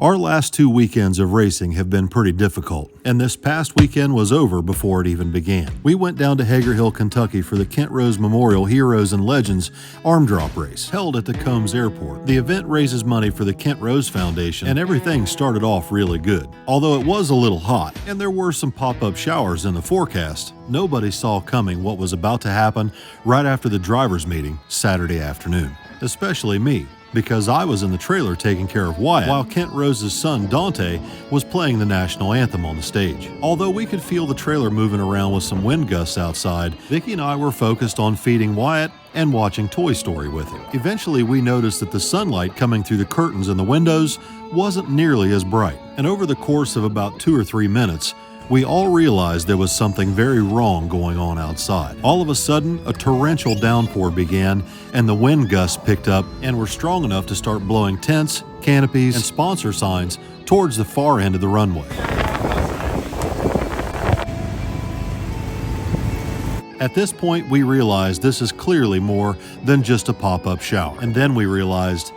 Our last 2 weekends of racing have been pretty difficult, and this past weekend was over before it even began. We went down to Hager Hill, Kentucky for the Kent Rose Memorial Heroes and Legends arm drop race, held at the Combs Airport. The event raises money for the Kent Rose Foundation, and everything started off really good. Although it was a little hot, and there were some pop-up showers in the forecast, nobody saw coming what was about to happen right after the drivers' meeting Saturday afternoon. Especially me, because I was in the trailer taking care of Wyatt while Kent Rose's son Dante was playing the national anthem on the stage. Although we could feel the trailer moving around with some wind gusts outside, Vicky and I were focused on feeding Wyatt and watching Toy Story with him. Eventually we noticed that the sunlight coming through the curtains in the windows wasn't nearly as bright, and over the course of about 2 or 3 minutes, we all realized there was something very wrong going on outside. All of a sudden, a torrential downpour began, and the wind gusts picked up and were strong enough to start blowing tents, canopies, and sponsor signs towards the far end of the runway. At this point, we realized this is clearly more than just a pop-up shower. And then we realized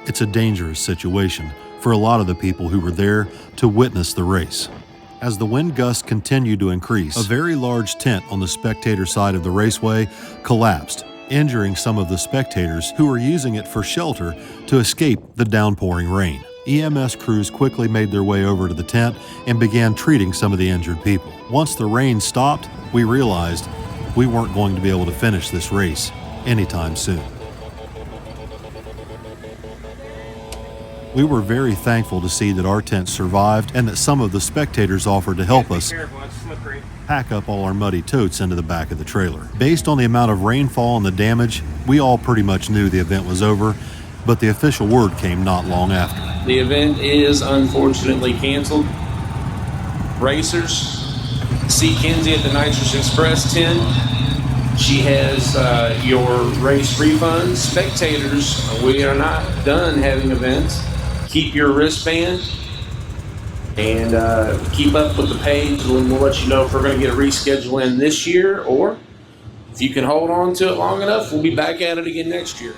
it's a dangerous situation for a lot of the people who were there to witness the race. As the wind gusts continued to increase, a very large tent on the spectator side of the raceway collapsed, injuring some of the spectators who were using it for shelter to escape the downpouring rain. EMS crews quickly made their way over to the tent and began treating some of the injured people. Once the rain stopped, we realized we weren't going to be able to finish this race anytime soon. We were very thankful to see that our tent survived and that some of the spectators offered to help us pack up all our muddy totes into the back of the trailer. Based on the amount of rainfall and the damage, we all pretty much knew the event was over, but the official word came not long after. The event is unfortunately canceled. Racers, see Kenzie at the Nitrous Express tent. She has your race refunds. Spectators, we are not done having events. Keep your wristband and keep up with the page, and we'll let you know if we're going to get a reschedule in this year, or if you can hold on to it long enough, we'll be back at it again next year.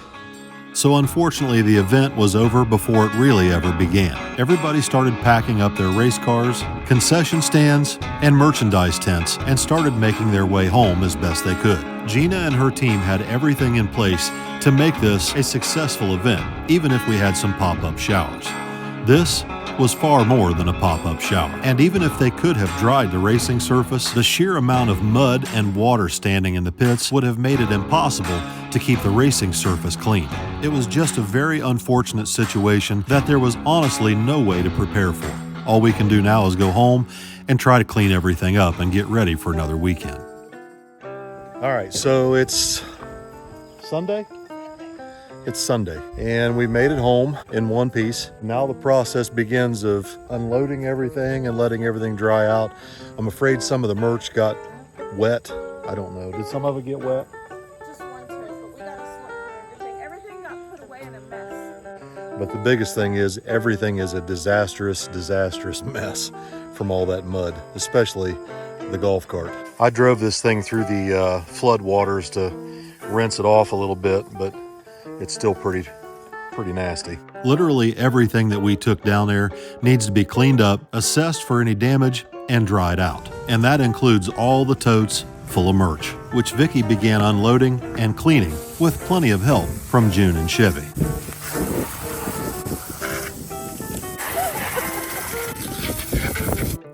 So unfortunately, the event was over before it really ever began. Everybody started packing up their race cars, concession stands, and merchandise tents and started making their way home as best they could. Gina and her team had everything in place to make this a successful event, even if we had some pop-up showers. This was far more than a pop-up shower. And even if they could have dried the racing surface, the sheer amount of mud and water standing in the pits would have made it impossible to keep the racing surface clean. It was just a very unfortunate situation that there was honestly no way to prepare for. All we can do now is go home and try to clean everything up and get ready for another weekend. All right, so it's Sunday? It's Sunday, and we made it home in one piece. Now the process begins of unloading everything and letting everything dry out. I'm afraid some of the merch got wet. I don't know. Did some of it get wet? Just one tote, but we got to sort through everything. Everything got put away in a mess. But the biggest thing is everything is a disastrous mess from all that mud, especially the golf cart. I drove this thing through the flood waters to rinse it off a little bit, but it's still pretty nasty. Literally everything that we took down there needs to be cleaned up, assessed for any damage, and dried out. And that includes all the totes full of merch, which Vicky began unloading and cleaning with plenty of help from June and Chevy.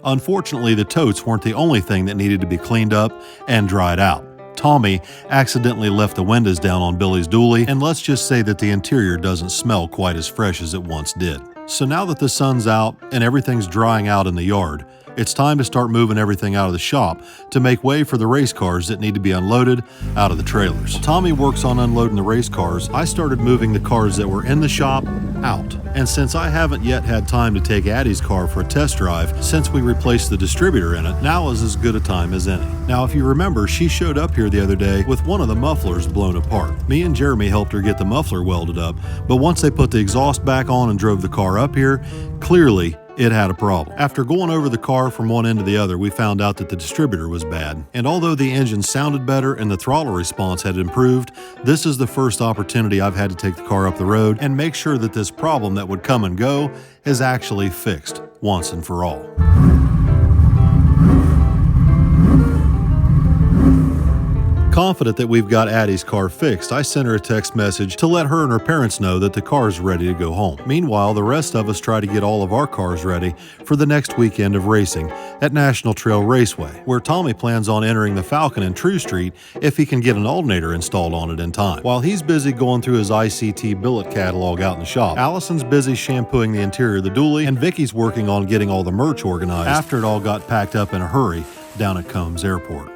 Unfortunately, the totes weren't the only thing that needed to be cleaned up and dried out. Tommy accidentally left the windows down on Billy's dually, and let's just say that the interior doesn't smell quite as fresh as it once did. So now that the sun's out and everything's drying out in the yard, it's time to start moving everything out of the shop to make way for the race cars that need to be unloaded out of the trailers. Tommy works on unloading the race cars. I started moving the cars that were in the shop out. And since I haven't yet had time to take Addie's car for a test drive since we replaced the distributor in it, now is as good a time as any. Now, if you remember, she showed up here the other day with one of the mufflers blown apart. Me and Jeremy helped her get the muffler welded up, but once they put the exhaust back on and drove the car up here, clearly it had a problem. After going over the car from one end to the other, we found out that the distributor was bad. And although the engine sounded better and the throttle response had improved, this is the first opportunity I've had to take the car up the road and make sure that this problem that would come and go is actually fixed once and for all. Confident that we've got Addie's car fixed, I sent her a text message to let her and her parents know that the car is ready to go home. Meanwhile, the rest of us try to get all of our cars ready for the next weekend of racing at National Trail Raceway, where Tommy plans on entering the Falcon and True Street if he can get an alternator installed on it in time. While he's busy going through his ICT billet catalog out in the shop, Allison's busy shampooing the interior of the dually, and Vicky's working on getting all the merch organized after it all got packed up in a hurry down at Combs Airport.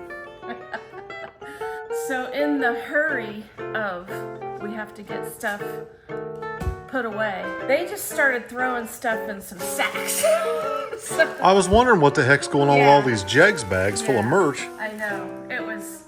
So in the hurry of we have to get stuff put away, they just started throwing stuff in some sacks. I was wondering what the heck's going on with all these Jegs bags full of merch. I know. It was...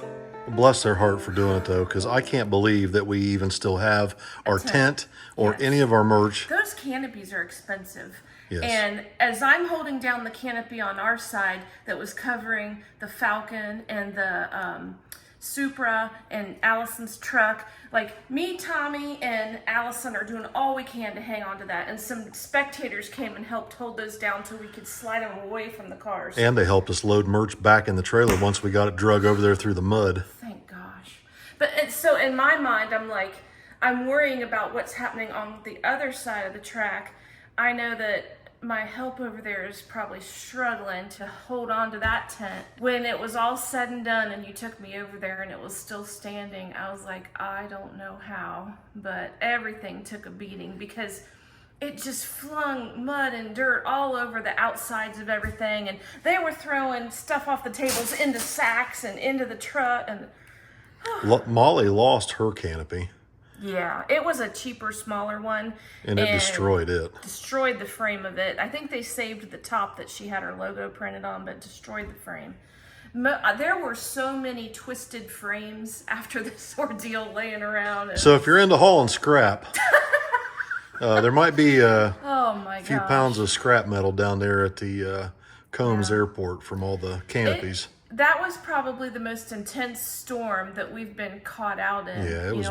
Bless their heart for doing it, though, because I can't believe that we even still have our tent or any of our merch. Those canopies are expensive. Yes. And as I'm holding down the canopy on our side that was covering the Falcon and the Supra and Allison's truck, like me, Tommy, and Allison are doing all we can to hang on to that. And some spectators came and helped hold those down so we could slide them away from the cars. And they helped us load merch back in the trailer once we got it drug over there through the mud. Thank gosh. But so in my mind, I'm worrying about what's happening on the other side of the track. I know that my help over there is probably struggling to hold on to that tent. When it was all said and done and you took me over there and it was still standing, I was like, I don't know how, but everything took a beating because it just flung mud and dirt all over the outsides of everything, and they were throwing stuff off the tables into sacks and into the truck. And Molly lost her canopy. yeah, it was a cheaper, smaller one. And it destroyed it. Destroyed the frame of it. I think they saved the top that she had her logo printed on, but destroyed the frame. There were so many twisted frames after this ordeal laying around. So if you're into hauling scrap, there might be a few pounds of scrap metal down there at the Combs Airport from all the canopies. That was probably the most intense storm that we've been caught out in. Yeah, it was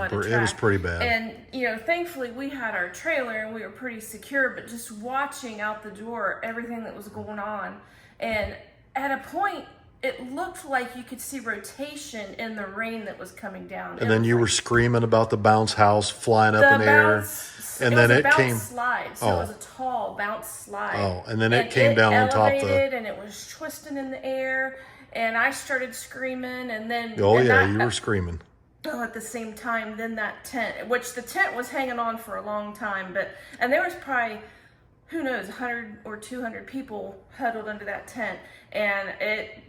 pretty bad. And, thankfully we had our trailer and we were pretty secure, but just watching out the door, everything that was going on. And at a point, it looked like you could see rotation in the rain that was coming down. And then you were screaming about the bounce house flying up in the air. And then it came. Slide, so it was a tall bounce slide. Oh, and then it came down on top of the. And it was twisting in the air. And I started screaming, and then... Oh, yeah, you were screaming. At the same time, then that tent, which the tent was hanging on for a long time, and there was probably, who knows, 100 or 200 people huddled under that tent. And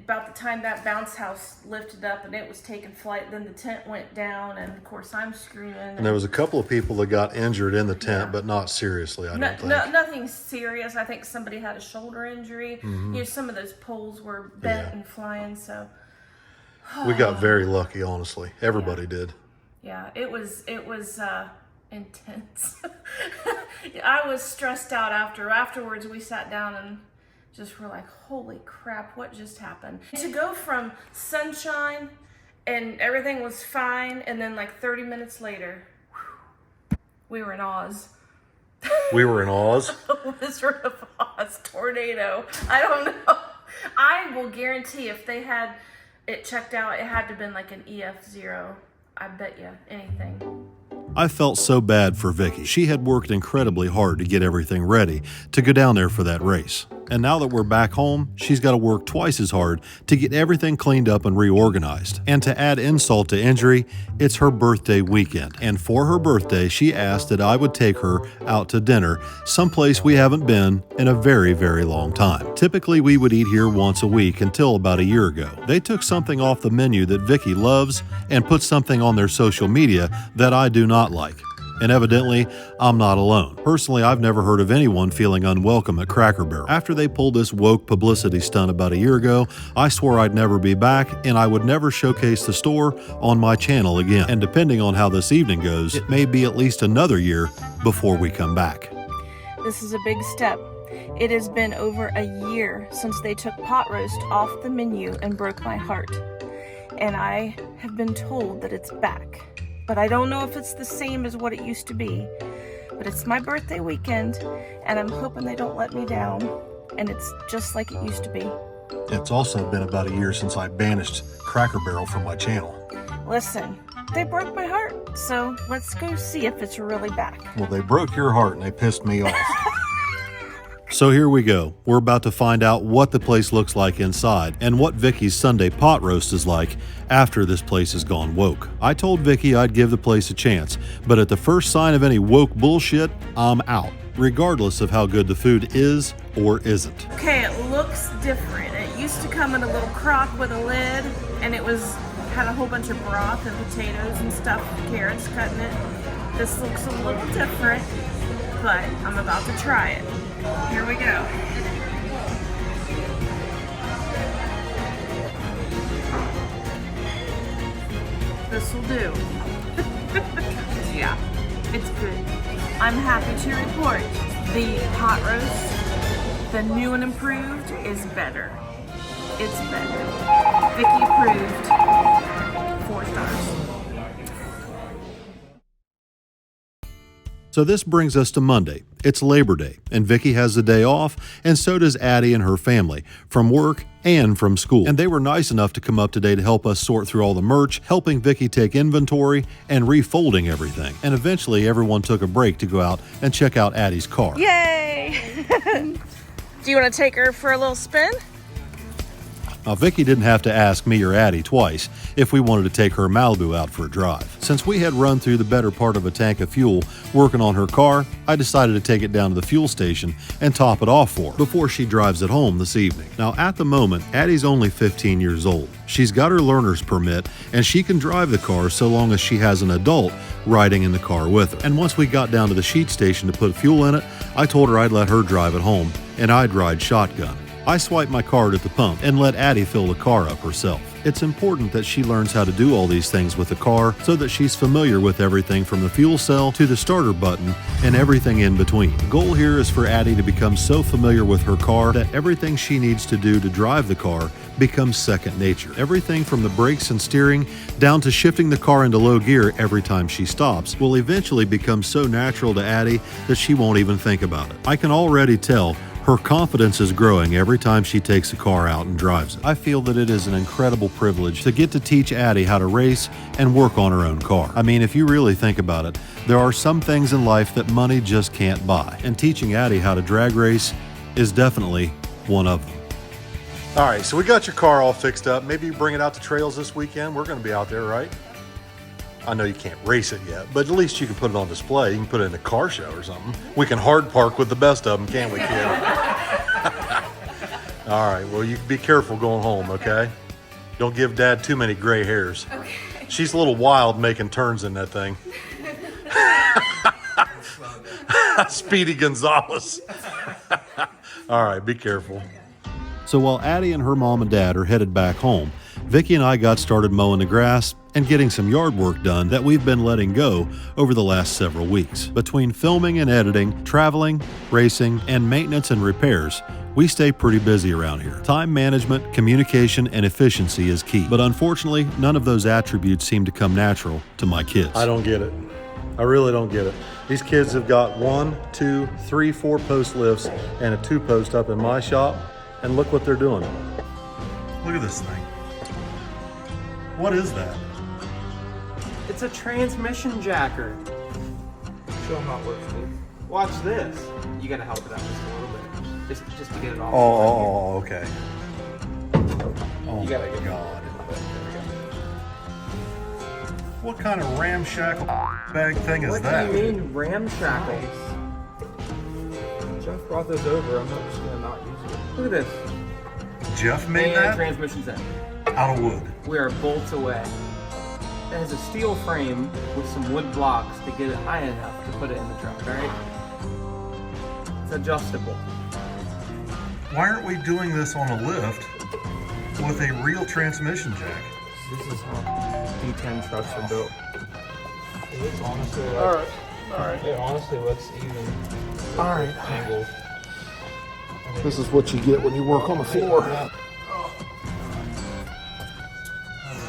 about the time that bounce house lifted up and it was taking flight, then the tent went down, and of course I'm screaming. And there was a couple of people that got injured in the tent, but not seriously, I don't think. Nothing serious. I think somebody had a shoulder injury. Mm-hmm. Some of those poles were bent and flying, so. We got very lucky, honestly. Everybody did. Yeah, it was intense. I was stressed out afterwards. We sat down and just were like, holy crap, what just happened? To go from sunshine and everything was fine, and then like 30 minutes later, we were in Oz. We were in Oz? Wizard of Oz tornado. I don't know. I will guarantee if they had it checked out, it had to have been like an EF0. I bet you anything. I felt so bad for Vicky. She had worked incredibly hard to get everything ready to go down there for that race. And now that we're back home, she's got to work twice as hard to get everything cleaned up and reorganized. And to add insult to injury, it's her birthday weekend. And for her birthday, she asked that I would take her out to dinner someplace we haven't been in a very, very long time. Typically, we would eat here once a week until about a year ago. They took something off the menu that Vicky loves and put something on their social media that I do not like. And evidently, I'm not alone. Personally, I've never heard of anyone feeling unwelcome at Cracker Barrel. After they pulled this woke publicity stunt about a year ago, I swore I'd never be back and I would never showcase the store on my channel again. And depending on how this evening goes, it may be at least another year before we come back. This is a big step. It has been over a year since they took pot roast off the menu and broke my heart. And I have been told that it's back. But I don't know if it's the same as what it used to be. But it's my birthday weekend, and I'm hoping they don't let me down. And it's just like it used to be. It's also been about a year since I banished Cracker Barrel from my channel. Listen, they broke my heart, so let's go see if it's really back. Well, they broke your heart and they pissed me off. So here we go. We're about to find out what the place looks like inside and what Vicky's Sunday pot roast is like after this place has gone woke. I told Vicky I'd give the place a chance, but at the first sign of any woke bullshit, I'm out, regardless of how good the food is or isn't. Okay, it looks different. It used to come in a little crock with a lid, and had a whole bunch of broth and potatoes and stuff, carrots cut in it. This looks a little different, but I'm about to try it. Here we go. This will do. Yeah, it's good. I'm happy to report the pot roast, the new and improved, is better. It's better. Vicky approved. 4 stars. So this brings us to Monday. It's Labor Day, and Vicky has the day off, and so does Addie and her family, from work and from school. And they were nice enough to come up today to help us sort through all the merch, helping Vicky take inventory and refolding everything. And eventually everyone took a break to go out and check out Addie's car. Yay! Do you want to take her for a little spin? Now, Vicky didn't have to ask me or Addie twice if we wanted to take her Malibu out for a drive. Since we had run through the better part of a tank of fuel working on her car, I decided to take it down to the fuel station and top it off for her before she drives it home this evening. Now, at the moment, Addie's only 15 years old. She's got her learner's permit, and she can drive the car so long as she has an adult riding in the car with her. And once we got down to the sheet station to put fuel in it, I told her I'd let her drive it home, and I'd ride shotgun. I swiped my card at the pump and let Addie fill the car up herself. It's important that she learns how to do all these things with the car so that she's familiar with everything from the fuel cell to the starter button and everything in between. The goal here is for Addie to become so familiar with her car that everything she needs to do to drive the car becomes second nature. Everything from the brakes and steering down to shifting the car into low gear every time she stops will eventually become so natural to Addie that she won't even think about it. I can already tell her confidence is growing every time she takes the car out and drives it. I feel that it is an incredible privilege to get to teach Addie how to race and work on her own car. I mean, if you really think about it, there are some things in life that money just can't buy, and teaching Addie how to drag race is definitely one of them. All right, so we got your car all fixed up. Maybe you bring it out to trails this weekend. We're going to be out there, right? I know you can't race it yet, but at least you can put it on display. You can put it in a car show or something. We can hard park with the best of them, can't we, kid? All right, well, you be careful going home, okay? Don't give Dad too many gray hairs. Okay. She's a little wild making turns in that thing. Speedy Gonzalez. All right, be careful. So while Addie and her mom and dad are headed back home, Vicky and I got started mowing the grass and getting some yard work done that we've been letting go over the last several weeks. Between filming and editing, traveling, racing, and maintenance and repairs, we stay pretty busy around here. Time management, communication, and efficiency is key. But unfortunately, none of those attributes seem to come natural to my kids. I don't get it. I really don't get it. These kids have got 1, 2, 3, 4 post lifts and a 2-post up in my shop, and look what they're doing. Look at this thing. What is that? It's a transmission jacker. Show them how it works, please. Watch this. You gotta help it out just a little bit. Just to get it off. Oh, okay. Oh, you gotta get God. What kind of ramshackle bag thing is that? What do you mean ramshackle? Jeff brought this over. I'm not just gonna not use it. Look at this. Jeff made and that? Transmission's in. Out of wood. We are bolts away. It has a steel frame with some wood blocks to get it high enough to put it in the truck, alright? It's adjustable. Why aren't we doing this on a lift with a real transmission jack? This is how D10 trucks are built. It's honestly like, Alright. it honestly looks even All right. Angle. This is what you get when you work on the floor.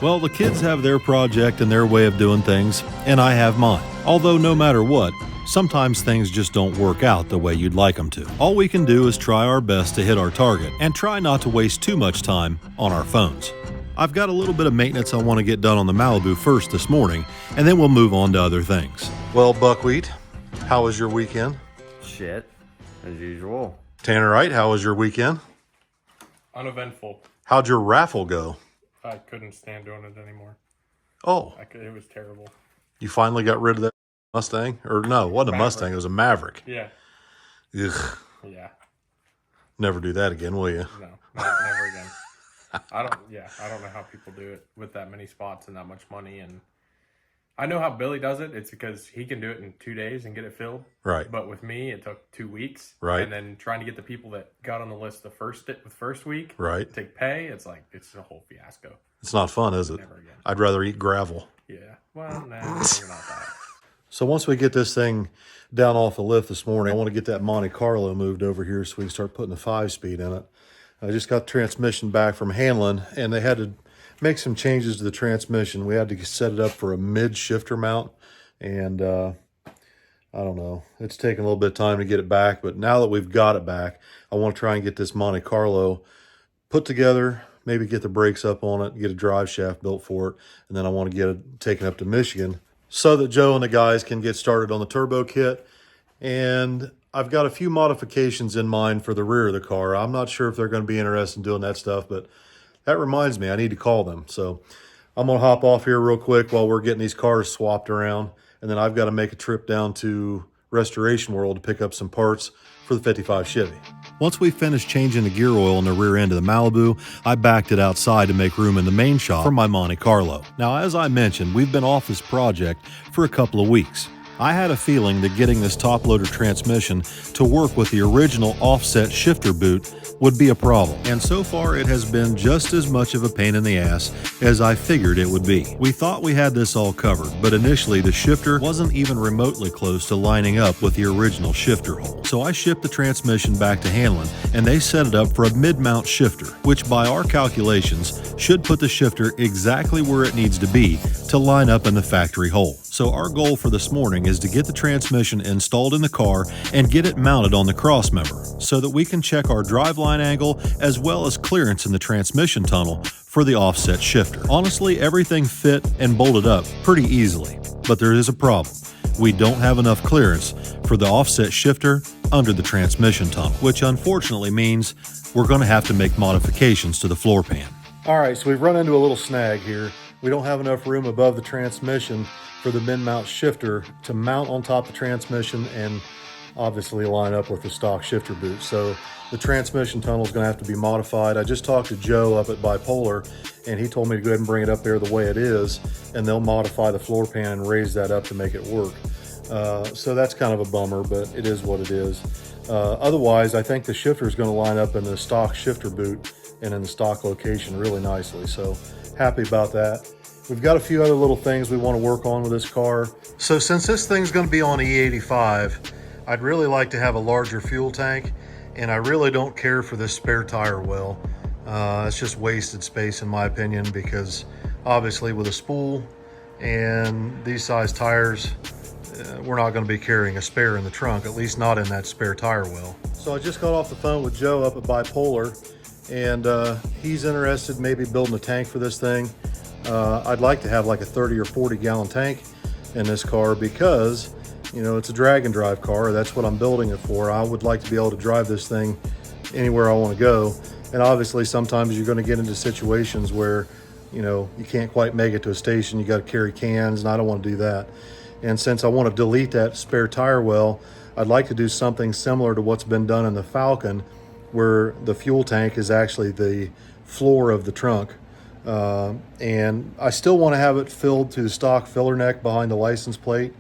Well, the kids have their project and their way of doing things, and I have mine. Although no matter what, sometimes things just don't work out the way you'd like them to. All we can do is try our best to hit our target and try not to waste too much time on our phones. I've got a little bit of maintenance I want to get done on the Malibu first this morning, and then we'll move on to other things. Well, Buckwheat, how was your weekend? Shit, as usual. Tannerite, how was your weekend? Uneventful. How'd your raffle go? I couldn't stand doing it anymore. Oh, It was terrible. you finally got rid of that Mustang? Or no, it wasn't a Mustang, it was a Maverick. Yeah. Ugh, Yeah. never do that again, will you? No, never again. I don't know how people do it with that many spots and that much money. And I know how Billy does it. It's because he can do it in 2 days and get it filled. Right. But with me, it took 2 weeks. Right. And then trying to get the people that got on the list the first week Right. to pay, it's a whole fiasco. It's not fun, is it? Never again. I'd rather eat gravel. Yeah. Well, nah, you're not that. So once we get this thing down off the lift this morning, I want to get that Monte Carlo moved over here so we can start putting the 5-speed in it. I just got the transmission back from Hanlon, and they had to make some changes to the transmission. We had to set it up for a mid-shifter mount, and I don't know. It's taken a little bit of time to get it back, but now that we've got it back, I want to try and get this Monte Carlo put together, maybe get the brakes up on it, get a drive shaft built for it, and then I want to get it taken up to Michigan so that Joe and the guys can get started on the turbo kit. And I've got a few modifications in mind for the rear of the car. I'm not sure if they're going to be interested in doing that stuff, but that reminds me, I need to call them. So I'm going to hop off here real quick while we're getting these cars swapped around. And then I've got to make a trip down to Restoration World to pick up some parts for the 55 Chevy. Once we finished changing the gear oil in the rear end of the Malibu, I backed it outside to make room in the main shop for my Monte Carlo. Now, as I mentioned, we've been off this project for a couple of weeks. I had a feeling that getting this top-loader transmission to work with the original offset shifter boot would be a problem. And so far, it has been just as much of a pain in the ass as I figured it would be. We thought we had this all covered, but initially the shifter wasn't even remotely close to lining up with the original shifter hole. So I shipped the transmission back to Hanlon, and they set it up for a mid-mount shifter, which by our calculations should put the shifter exactly where it needs to be to line up in the factory hole. So our goal for this morning is to get the transmission installed in the car and get it mounted on the crossmember so that we can check our driveline angle as well as clearance in the transmission tunnel for the offset shifter. Honestly, everything fit and bolted up pretty easily, but there is a problem. We don't have enough clearance for the offset shifter under the transmission tunnel, which unfortunately means we're going to have to make modifications to the floor pan. All right, so we've run into a little snag here. We don't have enough room above the transmission for the mid-mount shifter to mount on top of the transmission and obviously line up with the stock shifter boot. So the transmission tunnel is going to have to be modified. I just talked to Joe up at Bipolar, and he told me to go ahead and bring it up there the way it is, and they'll modify the floor pan and raise that up to make it work. So that's kind of a bummer, but it is what it is. Otherwise, I think the shifter is going to line up in the stock shifter boot and in the stock location really nicely. So happy about that. We've got a few other little things we want to work on with this car. So since this thing's going to be on E85, I'd really like to have a larger fuel tank, and I really don't care for this spare tire well. It's just wasted space in my opinion, because obviously with a spool and these size tires, we're not going to be carrying a spare in the trunk, at least not in that spare tire well. So I just got off the phone with Joe up at Bipolar, and he's interested in maybe building a tank for this thing. I'd like to have like a 30 or 40 gallon tank in this car because, you know, it's a drag and drive car. That's what I'm building it for. I would like to be able to drive this thing anywhere I want to go. And obviously sometimes you're going to get into situations where, you know, you can't quite make it to a station. You got to carry cans, and I don't want to do that. And since I want to delete that spare tire well, I'd like to do something similar to what's been done in the Falcon, where the fuel tank is actually the floor of the trunk. And I still want to have it filled to the stock filler neck behind the license plate.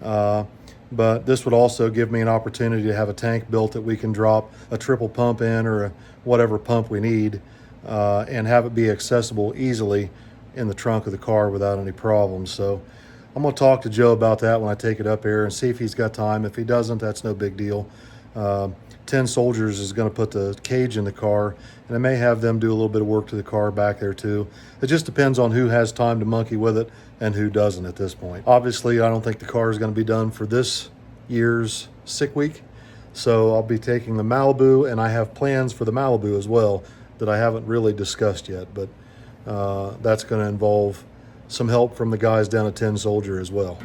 But this would also give me an opportunity to have a tank built that we can drop a triple pump in, or whatever pump we need, and have it be accessible easily in the trunk of the car without any problems. So I'm going to talk to Joe about that when I take it up here and see if he's got time. If he doesn't, that's no big deal. 10 Soldiers is going to put the cage in the car, and I may have them do a little bit of work to the car back there too. It just depends on who has time to monkey with it and who doesn't at this point. Obviously, I don't think the car is going to be done for this year's sick week, so I'll be taking the Malibu, and I have plans for the Malibu as well that I haven't really discussed yet, but that's going to involve some help from the guys down at 10 Soldier as well.